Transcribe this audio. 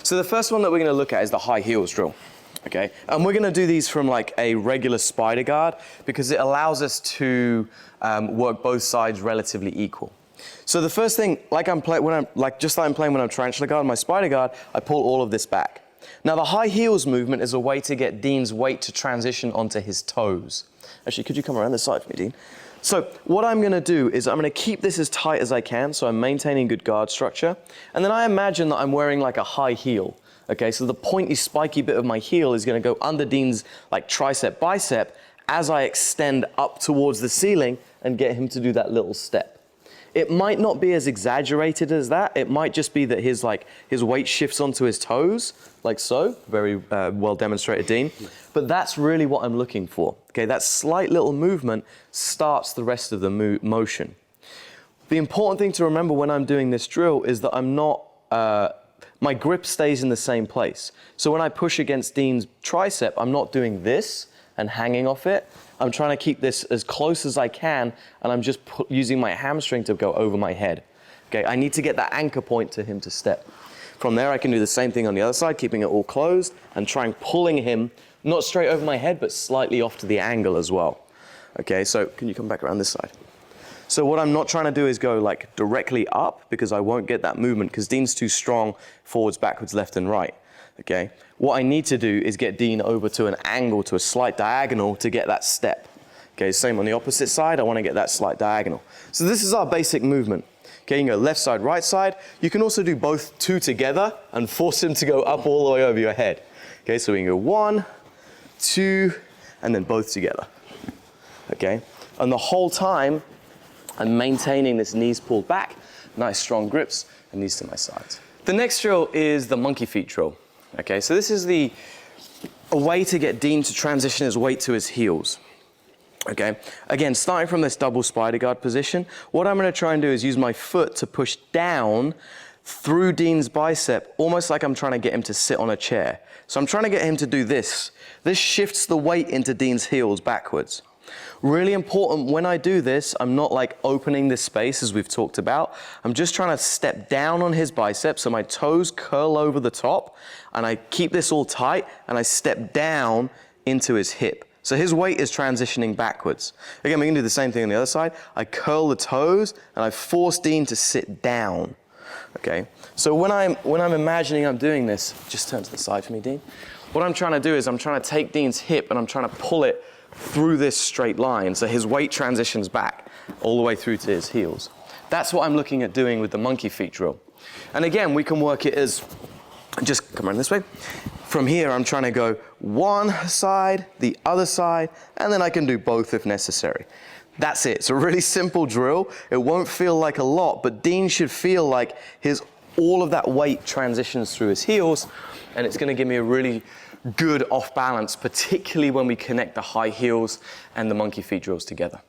So the first one that we're going to look at is the high heels drill. Okay, and we're going to do these from like a regular spider guard because it allows us to work both sides relatively equal. So the first thing, like I'm playing when I'm tarantula guard, my spider guard, I pull all of this back. Now the high heels movement is a way to get Dean's weight to transition onto his toes. Actually, could you come around this side for me, Dean? So what I'm going to do is I'm going to keep this as tight as I can, so I'm maintaining good guard structure, and then I imagine that I'm wearing like a high heel. Okay, so the pointy, spiky bit of my heel is going to go under Dean's like tricep, bicep as I extend up towards the ceiling and get him to do that little step. It might not be as exaggerated as that. It might just be that his weight shifts onto his toes, like so. Very well demonstrated, Dean. But that's really what I'm looking for. Okay, that slight little movement starts the rest of the motion. The important thing to remember when I'm doing this drill is that I'm not, my grip stays in the same place. So when I push against Dean's tricep, I'm not doing this and hanging off it. I'm trying to keep this as close as I can, and I'm just using my hamstring to go over my head. Okay, I need to get that anchor point to him to step. From there, I can do the same thing on the other side, keeping it all closed and trying pulling him, not straight over my head, but slightly off to the angle as well. Okay, so can you come back around this side? So what I'm not trying to do is go like directly up because I won't get that movement because Dean's too strong forwards, backwards, left and right. Okay, what I need to do is get Dean over to an angle, to a slight diagonal to get that step. Okay, same on the opposite side, I want to get that slight diagonal. So this is our basic movement. Okay, you can go left side, right side. You can also do both two together and force him to go up all the way over your head. Okay, so we can go 1, 2, and then both together. Okay, and the whole time I'm maintaining this knees pulled back, nice strong grips, and knees to my sides. The next drill is the monkey feet drill. Okay, so this is a way to get Dean to transition his weight to his heels. Okay, again, starting from this double spider guard position, what I'm going to try and do is use my foot to push down through Dean's bicep, almost like I'm trying to get him to sit on a chair. So I'm trying to get him to do this. This shifts the weight into Dean's heels backwards. Really important, when I do this, I'm not like opening this space as we've talked about. I'm just trying to step down on his bicep so my toes curl over the top and I keep this all tight and I step down into his hip. So his weight is transitioning backwards. Again, we can do the same thing on the other side. I curl the toes and I force Dean to sit down. Okay, so when I'm imagining I'm doing this, just turn to the side for me, Dean. What I'm trying to do is I'm trying to take Dean's hip and I'm trying to pull it through this straight line so his weight transitions back all the way through to his heels. That's what I'm looking at doing with the monkey feet drill. And again, we can work it as, just come around this way. From here, I'm trying to go one side, the other side, and then I can do both if necessary. That's it. It's a really simple drill. It won't feel like a lot, but Dean should feel like all of that weight transitions through his heels, and it's going to give me a really good off balance, particularly when we connect the high heels and the monkey feet drills together.